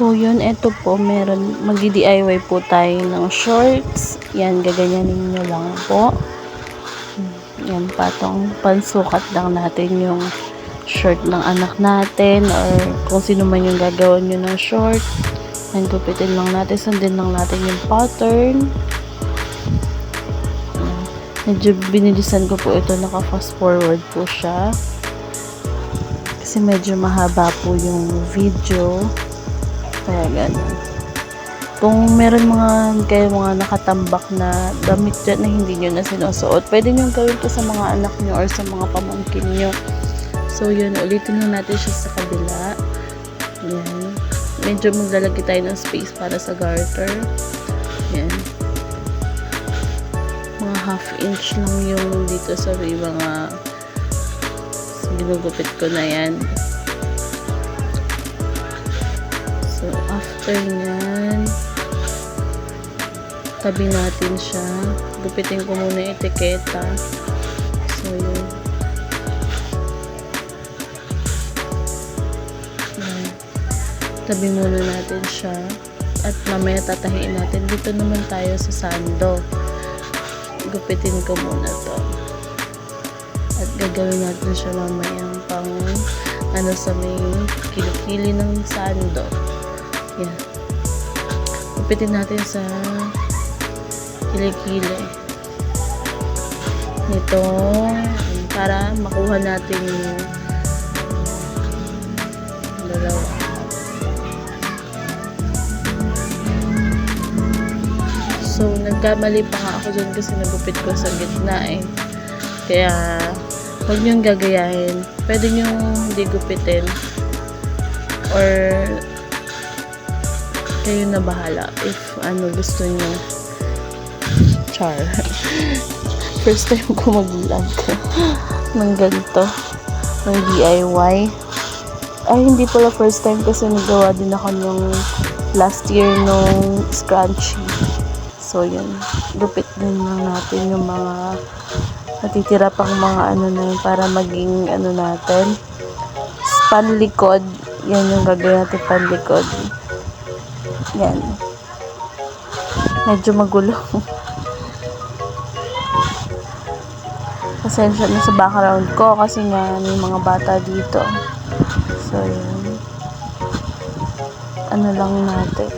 So, yun, eto po, magdi-DIY po tayo ng shorts. Yan, gaganyanin nyo lang po. Yan, pansukat lang natin yung short ng anak natin or kung sino man yung gagawin nyo ng short. Yan, gupitin lang natin, sundin lang natin yung pattern. Yan. Medyo binilisan ko po ito, naka fast forward po siya. Kasi medyo mahaba po yung video. Kaya ganun. Kung meron mga nakatambak na damit dyan na hindi nyo na sinusuot, pwede nyo gawin to sa mga anak nyo or sa mga pamangkin nyo. So yun, ulitin na natin siya sa kabila. Yan. Medyo maglalagay tayo ng space para sa garter. Yan. Mga half inch lang yung dito sa mga ginugupit ko na yan. So, after nyan, tabi natin siya. Gupitin ko muna yung etiketa. So, yun. Tabi muna natin siya. At mamaya tatahiin natin. Dito naman tayo sa sando. Gupitin ko muna to. At gagawin natin siya mamayang pang sa may kilikili ng sando. Yan. Gupitin natin sa kilikili nito para makuha natin yung dalawa. So, nagkamali pa nga ako dyan kasi nagupit ko sa gitna eh. Kaya, huwag niyong gagayahin. Pwede niyong hindi gupitin. Or, kayo na bahala if gusto niyo. Char. First time ko mag-vlog ng ganito. Ng DIY. Ay, hindi pala first time kasi nagawa din ako nung last year nung scrunchie. So, yun. Gupit din lang natin yung mga natitira pang mga na yun para maging natin. Panlikod. Yan yung gagawin natin, panlikod. Yan. Medyo magulo. Pasensya na sa background ko kasi nga may mga bata dito. So, yun. Lang natin.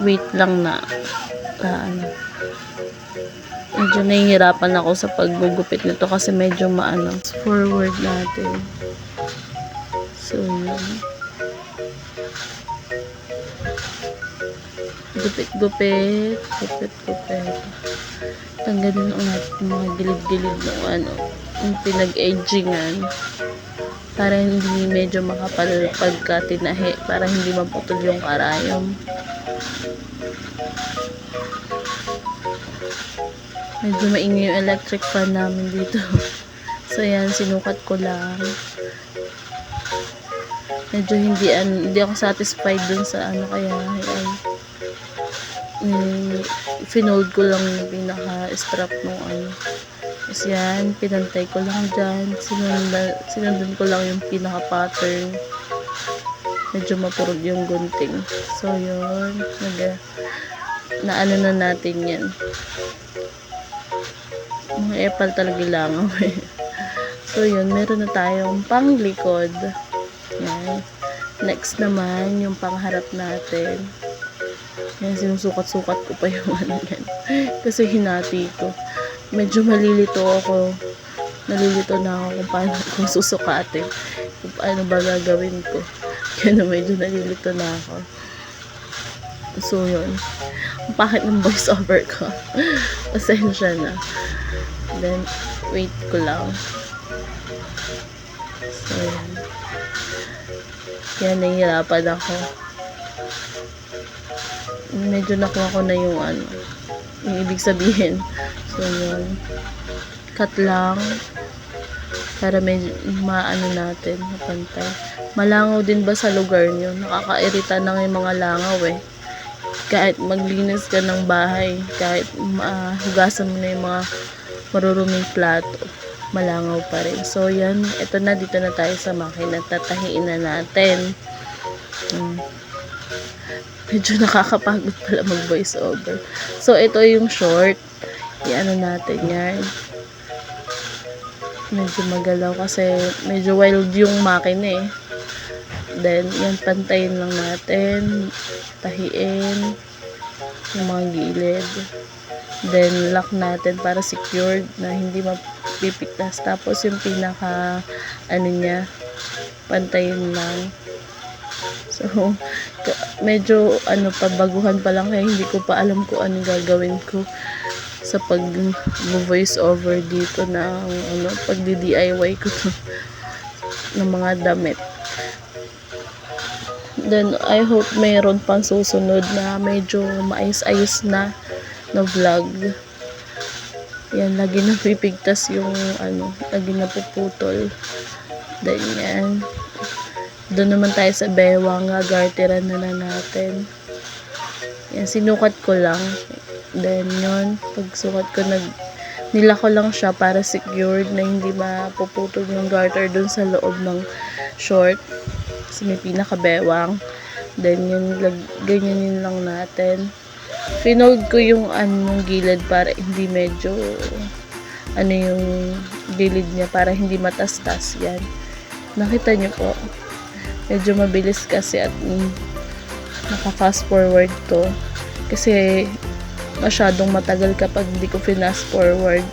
Wait lang na medyo nahihirapan ako sa paggugupit nito kasi medyo forward natin. So yun, gupit tanggalin natin mga gilid-gilid ng yung pinag-edgingan para hindi medyo makapal pagka tinahi, para hindi maputol yung karayom. Medyo maingay yung electric fan namin dito. So yan, sinukat ko lang. Medyo hindi ako satisfied dun sa kaya finold ko lang yung pinaka-strap nung Tapos yan, pinantay ko lang dyan. Sinundan ko lang yung pinaka-pattern. Medyo mapurog yung gunting. So yun, na natin yan. Mga epal talaga lang. So yun, meron na tayong panglikod. Yan. Next naman, yung pangharap natin. Yan, sinusukat-sukat ko pa yung yan. Kasi hinati ko. Medyo nalilito na ako kung susukatin. Kung paano ba gagawin ko. Kaya medyo nalilito na ako. So yun. Ang pangit ng voice over ko. Pasensya na. Then, wait ko lang. So, yan. Yan, nahihirapan ako. Medyo nakuha ko na yung yung ibig sabihin. So, yun. Cut lang. Para medyo natin, mapantay. Malangaw din ba sa lugar nyo? Nakakairita na yung mga langaw eh. Kahit maglinis ka ng bahay, kahit hugasan mo na yung mga maruruming plato, malangaw pa rin. So, yan. Ito na. Dito na tayo sa makina. Tatahiin na natin. Medyo nakakapagod pala mag voice over. So, ito yung short. I-ano natin yan. Medyo magalaw kasi medyo wild yung makina eh. Then, yan. Pantayin lang natin. Tahiin. Yung mga gilid. Then, lock natin para secured na hindi mapipiktas. Tapos, yung pinaka, ano niya, pantayin lang. So, medyo, pabaguhan pa lang kaya hindi ko pa alam kung ano gagawin ko sa pag-voice over dito na, pag-DIY ko to, ng mga damit. Then, I hope mayroon pang susunod na medyo maayos-ayos na vlog. Yan, lagi na pipigtas yung, lagi na puputol. Then, yan. Doon naman tayo sa bewang, garteran na natin. Yan, sinukat ko lang. Then, yun, pagsukat ko, nila ko lang siya para secured na hindi mapuputol yung garter doon sa loob ng short. Kasi may pinakabewang. Then, yun, ganyanin lang natin. Finold ko yung gilid para hindi medyo yung gilid niya para hindi matastas. Yan. Nakita niyo po. Medyo mabilis kasi at naka-fast forward to. Kasi masyadong matagal kapag hindi ko fast forward.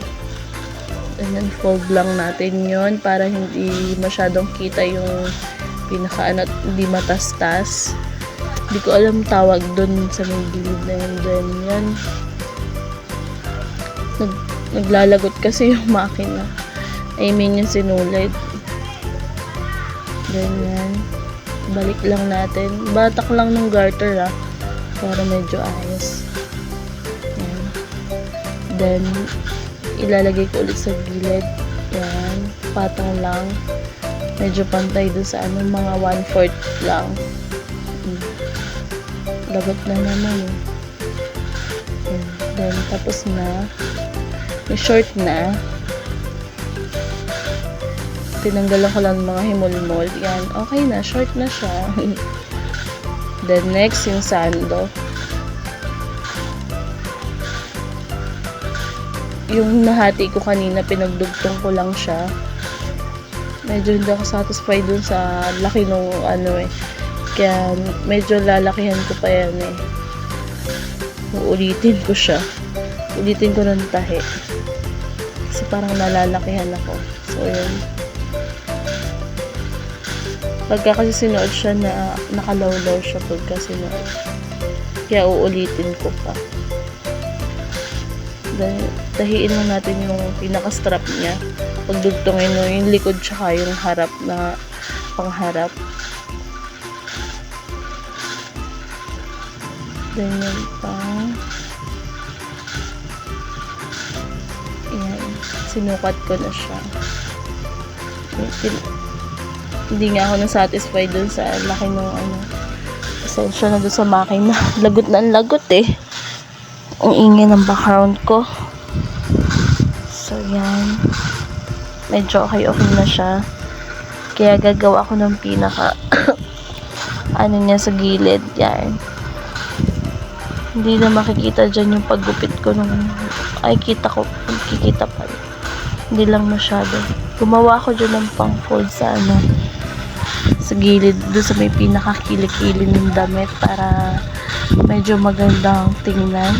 And then fold lang natin yon para hindi masyadong kita yung pinaka hindi matastas. Hindi ko alam tawag dun sa may gilid na yun. Then yan. Naglalagot kasi yung makina. I mean yung sinulid. Then yan. Balik lang natin. Batak lang ng garter para medyo ayos. Yan. Then ilalagay ko ulit sa gilid. Yan. Patong lang. Medyo pantay doon sa mga 1/4 lang. Lagot na naman Yan. Then tapos na. Yung short na. Tinanggalan ko lang mga himol-mol. Yan. Okay na. Short na siya. Then, next, yung sando. Yung nahati ko kanina, pinagdugtong ko lang siya. Medyo hindi ako satisfied dun sa laki nung Kaya, medyo lalakihan ko pa yan Uulitin ko siya. Ulitin ko ng tahi. Kasi parang nalalakihan ako. So, yun. Pagka kasi sinuot siya na nakalawlaw siya pagka sinuot. Kaya uulitin ko pa. Then, tahiin lang natin yung pinaka-strap niya. Pagdugtongin mo yung likod tsaka yung harap na pangharap. Then, yung pang ayan. Sinukat ko na siya. Hindi nga ako na-satisfied dun sa laki ng pasensya na dun sa makina. Lagot na ang lagot ang ingay ng background ko. So yan, medyo okay na siya. Kaya gagawa ko ng pinaka niya sa gilid. Yan, hindi na makikita dyan yung paggupit ko kikita pa hindi lang masyado. Gumawa ako dyan ng pang fold sa sa gilid doon sa may pinakakili-kili ng damit para medyo magandang tingnan.